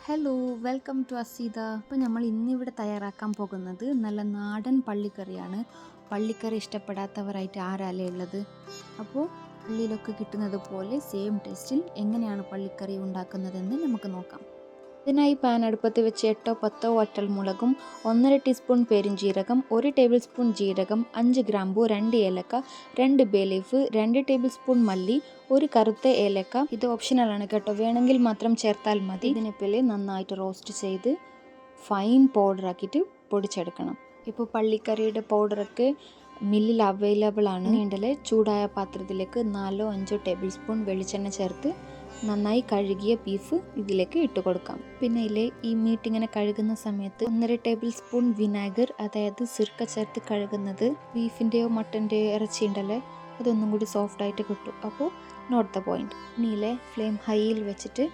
Hello, welcome to അസീദ. അപ്പോൾ നമ്മൾ ഇന്നിവിടെ തയ്യാറാക്കാൻ പോകുന്നത് നല്ല നാടൻ പള്ളിക്കറിയാണ്. പള്ളിക്കറി ഇഷ്ടപ്പെടാത്തവരായിട്ട് ആരല്ലേ ഉള്ളത്? അപ്പോൾ പള്ളിയിലൊക്കെ കിട്ടുന്നത് പോലെ സെയിം ടേസ്റ്റിൽ എങ്ങനെയാണ് പള്ളിക്കറി ഉണ്ടാക്കുന്നതെന്ന് നമുക്ക് നോക്കാം. ഇതിനായി പാൻ അടുപ്പത്ത് വെച്ച് 8-10 വറ്റൽമുളകും 1.5 ടീസ്പൂൺ പെരുംജീരകം, 1 ടേബിൾ സ്പൂൺ ജീരകം, 5 ഗ്രാമ്പു, 2 ഏലക്ക, 2 ബേ ലീഫ്, 2 ടേബിൾ സ്പൂൺ മല്ലി, 1 കറുത്ത ഏലക്ക. ഇത് ഓപ്ഷണലാണ് കേട്ടോ, വേണമെങ്കിൽ മാത്രം ചേർത്താൽ മതി. ഇതിനിപ്പിൽ നന്നായിട്ട് റോസ്റ്റ് ചെയ്ത് ഫൈൻ പൗഡർ ആക്കിയിട്ട് പൊടിച്ചെടുക്കണം. ഇപ്പോൾ പള്ളിക്കറിയുടെ പൗഡറൊക്കെ മില്ലിൽ അവൈലബിൾ ആണ്. നീണ്ടലെ ചൂടായ പാത്രത്തിലേക്ക് 4-5 ടേബിൾ സ്പൂൺ വെളിച്ചെണ്ണ ചേർത്ത് നന്നായി കഴുകിയ ബീഫ് ഇതിലേക്ക് ഇട്ട് കൊടുക്കാം. പിന്നെ ഈ മീറ്റ് ഇങ്ങനെ കഴുകുന്ന സമയത്ത് 1.5 ടേബിൾ സ്പൂൺ വിനാഗർ, അതായത് സിർക്ക ചേർത്ത് കഴുകുന്നത് ബീഫിൻ്റെയോ മട്ടൻ്റെയോ ഇറച്ചി ഉണ്ടല്ലേ, അതൊന്നും കൂടി സോഫ്റ്റായിട്ട് കിട്ടും. അപ്പോൾ നോട്ട് ദ പോയിന്റ്. ഇനിയിലെ ഫ്ലെയിം ഹൈയിൽ വെച്ചിട്ട്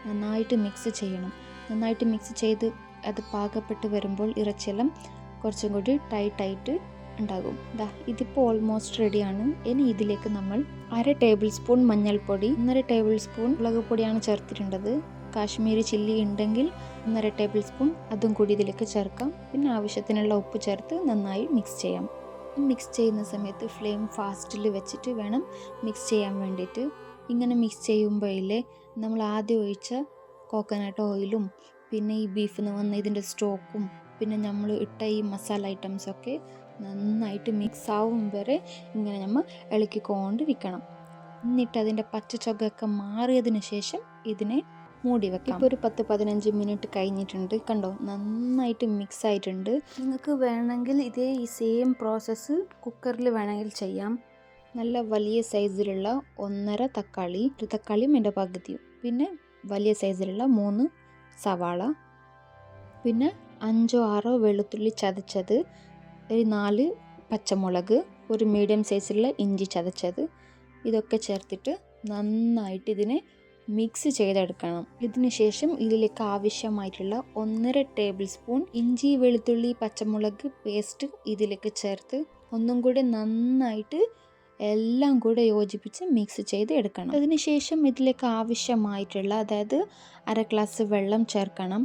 നന്നായിട്ട് മിക്സ് ചെയ്യണം. നന്നായിട്ട് മിക്സ് ചെയ്ത് അത് പാകപ്പെട്ട് വരുമ്പോൾ ഇറച്ചിയെല്ലാം കുറച്ചും കൂടി ടൈറ്റായിട്ട് ഉണ്ടാകും. ഇതിപ്പോൾ ഓൾമോസ്റ്റ് റെഡിയാണ്. ഇനി ഇതിലേക്ക് നമ്മൾ 1/2 ടേബിൾ സ്പൂൺ മഞ്ഞൾപ്പൊടി, 1.5 ടേബിൾ സ്പൂൺ മുളക് പൊടിയാണ് ചേർത്തിട്ടുള്ളത്. കാശ്മീരി ചില്ലി ഉണ്ടെങ്കിൽ 1.5 ടേബിൾ സ്പൂൺ അതും കൂടി ഇതിലേക്ക് ചേർക്കാം. പിന്നെ ആവശ്യത്തിനുള്ള ഉപ്പ് ചേർത്ത് നന്നായി മിക്സ് ചെയ്യാം. മിക്സ് ചെയ്യുന്ന സമയത്ത് ഫ്ലെയിം ഫാസ്റ്റിൽ വെച്ചിട്ട് വേണം മിക്സ് ചെയ്യാൻ വേണ്ടിയിട്ട്. ഇങ്ങനെ മിക്സ് ചെയ്യുമ്പോഴേ നമ്മൾ ആദ്യം ഒഴിച്ച കോക്കനട്ട് ഓയിലും പിന്നെ ഈ ബീഫിൽ നിന്ന് വന്ന ഇതിൻ്റെ സ്റ്റോക്കും പിന്നെ നമ്മൾ ഇട്ട ഈ മസാല ഐറ്റംസൊക്കെ നന്നായിട്ട് മിക്സ് ആവും വരെ ഇങ്ങനെ നമ്മൾ ഇളക്കിക്കൊണ്ടിരിക്കണം. എന്നിട്ട് അതിൻ്റെ പച്ച ചൊകയൊക്കെ മാറിയതിന് ശേഷം ഇതിനെ മൂടി വെക്കാം. ഇപ്പോൾ ഒരു 10-15 മിനിറ്റ് കഴിഞ്ഞിട്ടുണ്ട്. കണ്ടോ, നന്നായിട്ട് മിക്സ് ആയിട്ടുണ്ട്. നിങ്ങൾക്ക് വേണമെങ്കിൽ ഈ സെയിം പ്രോസസ്സ് കുക്കറിൽ വേണമെങ്കിൽ ചെയ്യാം. നല്ല വലിയ സൈസിലുള്ള 1.5 തക്കാളി, ഒരു തക്കാളിയും എൻ്റെ പകുതിയും, പിന്നെ വലിയ സൈസിലുള്ള 3 സവാള, പിന്നെ 5-6 വെളുത്തുള്ളി ചതച്ചത്, ഒരു 4 പച്ചമുളക്, ഒരു മീഡിയം സൈസിലുള്ള ഇഞ്ചി ചതച്ചത്, ഇതൊക്കെ ചേർത്തിട്ട് നന്നായിട്ട് ഇതിനെ മിക്സ് ചെയ്തെടുക്കണം. ഇതിന് ശേഷം ഇതിലേക്ക് ആവശ്യമായിട്ടുള്ള 1.5 ടേബിൾ സ്പൂൺ ഇഞ്ചി വെളുത്തുള്ളി പച്ചമുളക് പേസ്റ്റ് ഇതിലേക്ക് ചേർത്ത് ഒന്നും കൂടി നന്നായിട്ട് എല്ലാം കൂടെ യോജിപ്പിച്ച് മിക്സ് ചെയ്ത് എടുക്കണം. അതിനുശേഷം ഇതിലേക്ക് ആവശ്യമായിട്ടുള്ള, അതായത് 1/2 ഗ്ലാസ് വെള്ളം ചേർക്കണം.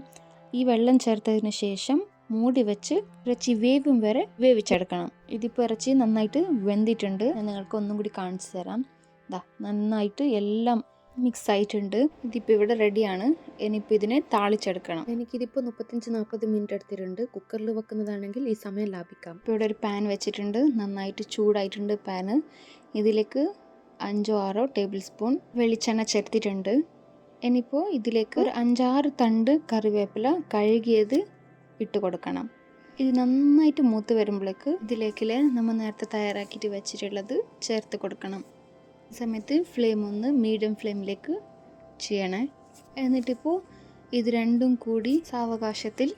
ഈ വെള്ളം ചേർത്തതിന് ശേഷം മൂടി വെച്ച് ഇറച്ചി വേവും വരെ വേവിച്ചെടുക്കണം. ഇതിപ്പോൾ ഇറച്ചി നന്നായിട്ട് വെന്തിട്ടുണ്ട്. ഞാൻ നിങ്ങൾക്ക് ഒന്നും കൂടി കാണിച്ചു തരാം. നന്നായിട്ട് എല്ലാം മിക്സ് ആയിട്ടുണ്ട്. ഇതിപ്പോൾ ഇവിടെ റെഡിയാണ്. ഇനിയിപ്പോൾ ഇതിനെ താളിച്ചെടുക്കണം. എനിക്കിതിപ്പോൾ 35-40 മിനിറ്റ് എടുത്തിട്ടുണ്ട്. കുക്കറിൽ വെക്കുന്നതാണെങ്കിൽ ഈ സമയം ലാഭിക്കാം. ഇപ്പോൾ ഇവിടെ ഒരു പാൻ വെച്ചിട്ടുണ്ട്. നന്നായിട്ട് ചൂടായിട്ടുണ്ട് പാന്. ഇതിലേക്ക് 5-6 ടേബിൾ സ്പൂൺ വെളിച്ചെണ്ണ ചേർത്തിട്ടുണ്ട്. ഇനിയിപ്പോൾ ഇതിലേക്ക് ഒരു 5-6 തണ്ട് കറിവേപ്പില കഴുകിയത് ഇട്ട് കൊടുക്കണം. ഇത് നന്നായിട്ട് മൂത്ത് വരുമ്പോഴേക്ക് ഇതിലേക്ക് നമ്മൾ നേരത്തെ തയ്യാറാക്കിയിട്ട് വെച്ചിട്ടുള്ളത് ചേർത്ത് കൊടുക്കണം. ഈ സമയത്ത് ഫ്ലെയിം ഒന്ന് മീഡിയം ഫ്ലെയിമിലേക്ക് ചെയ്യണേ. എന്നിട്ടിപ്പോൾ ഇത് രണ്ടും കൂടി സാവകാശത്തിൽ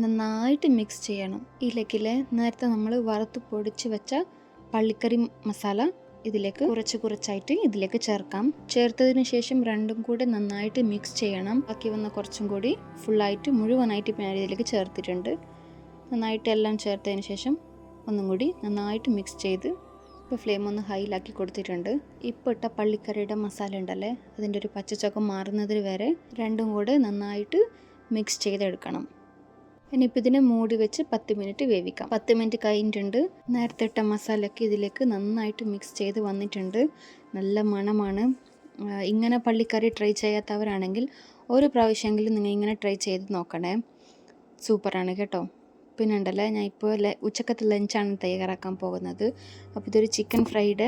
നന്നായിട്ട് മിക്സ് ചെയ്യണം. ഇതിലേക്ക് നേരത്തെ നമ്മൾ വറുത്ത് പൊടിച്ച് വെച്ച പള്ളിക്കറി മസാല ഇതിലേക്ക് കുറച്ചായിട്ട് ഇതിലേക്ക് ചേർക്കാം. ചേർത്തതിന് ശേഷം രണ്ടും കൂടെ നന്നായിട്ട് മിക്സ് ചെയ്യണം. ബാക്കി വന്ന കുറച്ചും കൂടി ഫുള്ളായിട്ട് മുഴുവനായിട്ട് ഞാൻ ഇതിലേക്ക് ചേർത്തിട്ടുണ്ട്. നന്നായിട്ട് എല്ലാം ചേർത്തതിന് ശേഷം ഒന്നും കൂടി നന്നായിട്ട് മിക്സ് ചെയ്ത് ഇപ്പോൾ ഫ്ലെയിം ഒന്ന് ഹൈയിലാക്കി കൊടുത്തിട്ടുണ്ട്. ഇപ്പോൾ ഇട്ട പള്ളിക്കറിയുടെ മസാല ഉണ്ടല്ലേ, അതിൻ്റെ ഒരു പച്ചച്ചൊക്കെ മാറുന്നത് വരെ രണ്ടും കൂടെ നന്നായിട്ട് മിക്സ് ചെയ്തെടുക്കണം. ഇനിയിപ്പോൾ ഇതിനെ മൂടി വെച്ച് 10 മിനിറ്റ് വേവിക്കാം. 10 മിനിറ്റ് കഴിഞ്ഞിട്ടുണ്ട്. നേരത്തെ ഇട്ട മസാലയൊക്കെ ഇതിലേക്ക് നന്നായിട്ട് മിക്സ് ചെയ്ത് വന്നിട്ടുണ്ട്. നല്ല മണമാണ്. ഇങ്ങനെ പള്ളിക്കറി ട്രൈ ചെയ്യാത്തവരാണെങ്കിൽ ഒരു പ്രാവശ്യമെങ്കിലും നിങ്ങൾ ഇങ്ങനെ ട്രൈ ചെയ്ത് നോക്കണേ. സൂപ്പറാണ് കേട്ടോ. പിന്നെ ഉണ്ടല്ലേ, ഞാൻ ഇപ്പോൾ ഉച്ചക്കത്തെ ലഞ്ചാണ് തയ്യാറാക്കാൻ പോകുന്നത്. അപ്പോൾ ഇതൊരു ചിക്കൻ ഫ്രൈഡ്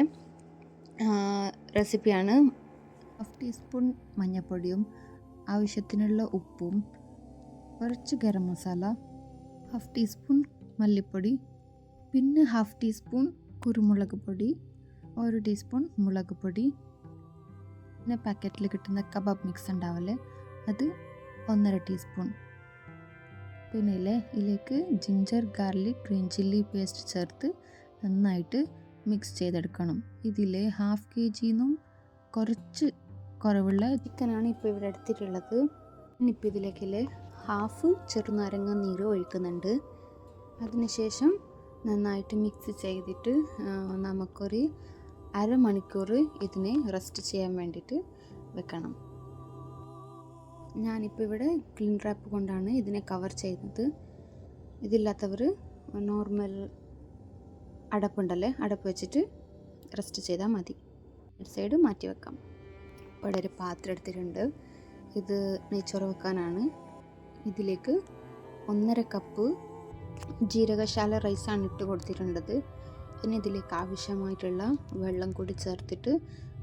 റെസിപ്പിയാണ്. 1/2 ടീസ്പൂൺ മഞ്ഞൾപ്പൊടിയും ആവശ്യത്തിനുള്ള ഉപ്പും, കുറച്ച് ഗരം മസാല, 1/2 ടീസ്പൂൺ മല്ലിപ്പൊടി, പിന്നെ 1/2 ടീസ്പൂൺ കുരുമുളക് പൊടി, 1 ടീസ്പൂൺ മുളക് പൊടി, പിന്നെ പാക്കറ്റിൽ കിട്ടുന്ന കബാബ് മിക്സ് ഉണ്ടാവില്ലേ, അത് 1.5 ടീസ്പൂൺ. പിന്നെ ഇതിലേക്ക് ginger garlic green chilli paste ചേർത്ത് നന്നായിട്ട് മിക്സ് ചെയ്തെടുക്കണം. ഇതിൽ 1/2 kg കുറച്ച് കുറവുള്ള ചിക്കനാണ് ഇപ്പോൾ ഇവിടെ എടുത്തിട്ടുള്ളത്. ഇനിയിപ്പോൾ ഇതിലേക്ക് 1/2 ചെറുനാരങ്ങ നീര് ഒഴിക്കുന്നുണ്ട്. അതിനുശേഷം നന്നായിട്ട് മിക്സ് ചെയ്തിട്ട് നമുക്കൊരു 1/2 മണിക്കൂർ ഇതിനെ റെസ്റ്റ് ചെയ്യാൻ വേണ്ടിയിട്ട് വെക്കണം. ഞാനിപ്പോൾ ഇവിടെ ക്ലീൻ റാപ്പ് കൊണ്ടാണ് ഇതിനെ കവർ ചെയ്യുന്നത്. ഇതില്ലാത്തവർ നോർമൽ അടപ്പുണ്ടല്ലേ, അടപ്പ് വെച്ചിട്ട് റെസ്റ്റ് ചെയ്താൽ മതി. സൈഡ് മാറ്റി വെക്കാം. ഇവിടെ ഒരു പാത്രം എടുത്തിട്ടുണ്ട്. ഇത് നെയ്ച്ചോറ് വെക്കാനാണ്. ഇതിലേക്ക് 1.5 കപ്പ് ജീരകശാല റൈസാണ് ഇട്ട് കൊടുത്തിട്ടുള്ളത്. പിന്നെ ഇതിലേക്ക് ആവശ്യമായിട്ടുള്ള വെള്ളം കൂടി ചേർത്തിട്ട്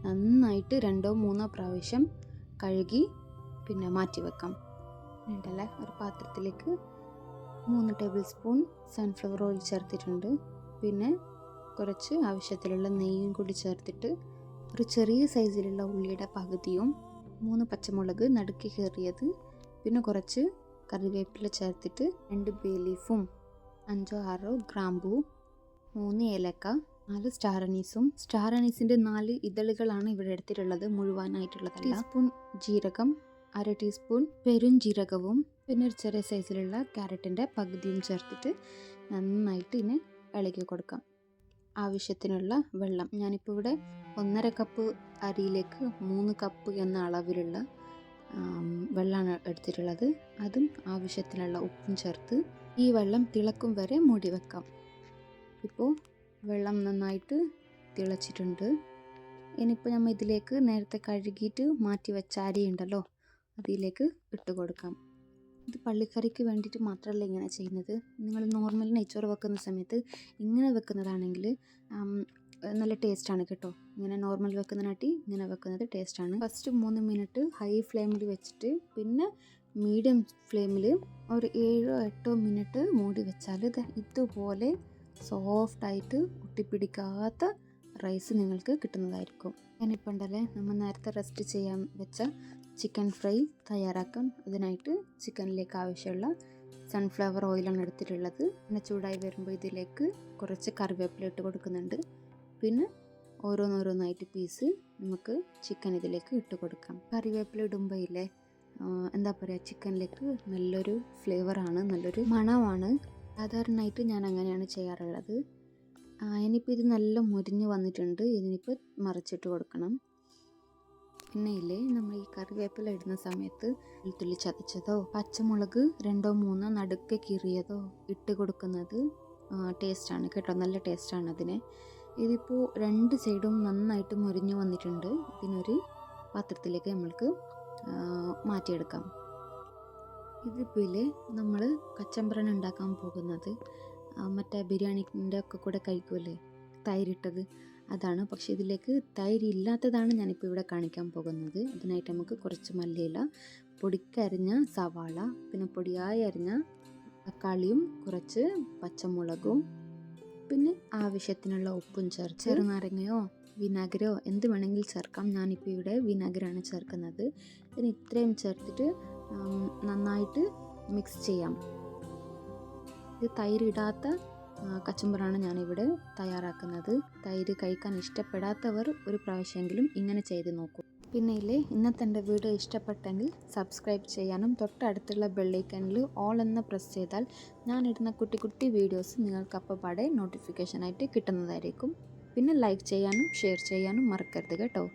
നന്നായിട്ട് 2-3 പ്രാവശ്യം കഴുകി പിന്നെ മാറ്റി വെക്കാം. ഉണ്ടല്ലേ, ഒരു പാത്രത്തിലേക്ക് 3 ടേബിൾ സ്പൂൺ സൺഫ്ലവർ ഓയിൽ ചേർത്തിട്ടുണ്ട്. പിന്നെ കുറച്ച് ആവശ്യത്തിലുള്ള നെയ്യും കൂടി ചേർത്തിട്ട് ഒരു ചെറിയ സൈസിലുള്ള ഉള്ളിയുടെ പകുതിയും 3 പച്ചമുളക് നടുക്കി കീറിയത്, പിന്നെ കുറച്ച് കറിവേപ്പില ചേർത്തിട്ട് 2 ബേ ലീഫും 5-6 ഗ്രാമ്പൂ, 3 ഏലക്ക, 4 സ്റ്റാർ അനീസും. സ്റ്റാർ അനീസിൻ്റെ 4 ഇതളുകളാണ് ഇവിടെ എടുത്തിട്ടുള്ളത്, മുഴുവനായിട്ടുള്ളത്. ടീസ്പൂൺ ജീരകം, 1/2 ടീസ്പൂൺ പെരുംജീരകവും, പിന്നെ ഒരു ചെറിയ സൈസിലുള്ള ക്യാരറ്റിൻ്റെ പകുതിയും ചേർത്തിട്ട് നന്നായിട്ട് ഇതിനെ ഇളക്കി കൊടുക്കാം. ആവശ്യത്തിനുള്ള വെള്ളം, ഞാനിപ്പോൾ ഇവിടെ 1.5 കപ്പ് അരിയിലേക്ക് 3 കപ്പ് എന്ന അളവിലുള്ള വെള്ളമാണ് എടുത്തിട്ടുള്ളത്. അതും ആവശ്യത്തിനുള്ള ഉപ്പും ചേർത്ത് ഈ വെള്ളം തിളക്കും വരെ മൂടി വെക്കാം. ഇപ്പോൾ വെള്ളം നന്നായിട്ട് തിളച്ചിട്ടുണ്ട്. ഇനിയിപ്പോൾ നമ്മൾ ഇതിലേക്ക് നേരത്തെ കഴുകിയിട്ട് മാറ്റി വെച്ച അരി ഉണ്ടല്ലോ, അതിലേക്ക് ഇട്ട് കൊടുക്കാം. ഇത് പള്ളിക്കറിക്ക് വേണ്ടിയിട്ട് മാത്രമല്ല ഇങ്ങനെ ചെയ്യുന്നത്. നിങ്ങൾ നോർമൽ നെയ്ച്ചോറ് വെക്കുന്ന സമയത്ത് ഇങ്ങനെ വെക്കുന്നതാണെങ്കിൽ നല്ല ടേസ്റ്റാണ് കേട്ടോ. ഇങ്ങനെ നോർമൽ വെക്കുന്നതിനാട്ടി ഇങ്ങനെ വെക്കുന്നത് ടേസ്റ്റാണ്. ഫസ്റ്റ് 3 മിനിറ്റ് ഹൈ ഫ്ലെയിമിൽ വെച്ചിട്ട് പിന്നെ മീഡിയം ഫ്ലെയിമിൽ ഒരു 7-8 മിനിറ്റ് മൂടി വെച്ചാൽ ഇതുപോലെ സോഫ്റ്റായിട്ട് ഒട്ടിപ്പിടിക്കാത്ത റൈസ് നിങ്ങൾക്ക് കിട്ടുന്നതായിരിക്കും. ഞാനിപ്പോൾ ഉണ്ടല്ലേ, നമ്മൾ നേരത്തെ റെസ്റ്റ് ചെയ്യാൻ വെച്ച ചിക്കൻ ഫ്രൈ തയ്യാറാക്കാം. അതിനായിട്ട് ചിക്കനിലേക്ക് ആവശ്യമുള്ള സൺഫ്ലവർ ഓയിലാണ് എടുത്തിട്ടുള്ളത്. പിന്നെ ചൂടായി വരുമ്പോൾ ഇതിലേക്ക് കുറച്ച് കറിവേപ്പില ഇട്ട് കൊടുക്കുന്നുണ്ട്. പിന്നെ ഓരോന്നോരോന്നായിട്ട് പീസ് നമുക്ക് ചിക്കൻ ഇതിലേക്ക് ഇട്ട് കൊടുക്കാം. കറിവേപ്പില ഇടുമ്പോൾ ഇല്ലേ, എന്താ പറയുക, ചിക്കനിലേക്ക് നല്ലൊരു ഫ്ലേവറാണ്, നല്ലൊരു മണമാണ്. സാധാരണയായിട്ട് ഞാൻ അങ്ങനെയാണ് ചെയ്യാറുള്ളത്. ഇനിയിപ്പോൾ ഇത് നല്ല മുരിഞ്ഞ് വന്നിട്ടുണ്ട്. ഇതിനിപ്പോൾ മറിച്ചിട്ട് കൊടുക്കണം. പിന്നെ ഇല്ലേ, നമ്മൾ ഈ കറിവേപ്പില ഇടുന്ന സമയത്ത് വെളുത്തുള്ളി ചതച്ചതോ പച്ചമുളക് 2-3 നടുക്കെ കീറിയതോ ഇട്ട് കൊടുക്കുന്നത് ടേസ്റ്റാണ് കേട്ടോ, നല്ല ടേസ്റ്റാണ് അതിന്. ഇതിപ്പോൾ 2 സൈഡും നന്നായിട്ട് മുരിഞ്ഞ് വന്നിട്ടുണ്ട്. ഇതിനൊരു പാത്രത്തിലേക്ക് നമ്മൾക്ക് മാറ്റിയെടുക്കാം. ഇതിപ്പോൾ ഇല്ലേ, നമ്മൾ കച്ചമ്പറൻ ഉണ്ടാക്കാൻ പോകുന്നത് മറ്റേ ബിരിയാണിൻ്റെ ഒക്കെ കൂടെ കഴിക്കുമല്ലേ തൈരിട്ടത്, അതാണ്. പക്ഷേ ഇതിലേക്ക് തൈര് ഇല്ലാത്തതാണ് ഞാനിപ്പോൾ ഇവിടെ കാണിക്കാൻ പോകുന്നത്. അതിനായിട്ട് നമുക്ക് കുറച്ച് മല്ലിയില, പൊടിക്കരിഞ്ഞ സവാള, പിന്നെ പൊടിയായി അരിഞ്ഞ തക്കാളിയും കുറച്ച് പച്ചമുളകും, പിന്നെ ആവശ്യത്തിനുള്ള ഉപ്പും ചേർത്ത് ചെറുനാരങ്ങയോ വിനാഗിരോ എന്ത് വേണമെങ്കിൽ ചേർക്കാം. ഞാനിപ്പോൾ ഇവിടെ വിനാഗിരാണ് ചേർക്കുന്നത്. ഇതിന് ഇത്രയും ചേർത്തിട്ട് നന്നായിട്ട് മിക്സ് ചെയ്യാം. ഇത് തൈരിടാത്ത കച്ചമ്പറാണ് ഞാനിവിടെ തയ്യാറാക്കുന്നത്. തൈര് കഴിക്കാൻ ഇഷ്ടപ്പെടാത്തവർ ഒരു പ്രാവശ്യമെങ്കിലും ഇങ്ങനെ ചെയ്ത് നോക്കൂ. പിന്നെ ഇല്ലേ, ഇന്നത്തെ എൻ്റെ വീഡിയോ ഇഷ്ടപ്പെട്ടെങ്കിൽ സബ്സ്ക്രൈബ് ചെയ്യാനും തൊട്ടടുത്തുള്ള ബെല്ലൈക്കണിൽ ഓൾ എന്ന് പ്രസ് ചെയ്താൽ ഞാനിടുന്ന കുട്ടി കുട്ടി വീഡിയോസ് നിങ്ങൾക്ക് അപ്പപ്പാടെ നോട്ടിഫിക്കേഷനായിട്ട് കിട്ടുന്നതായിരിക്കും. പിന്നെ ലൈക്ക് ചെയ്യാനും ഷെയർ ചെയ്യാനും മറക്കരുത് കേട്ടോ.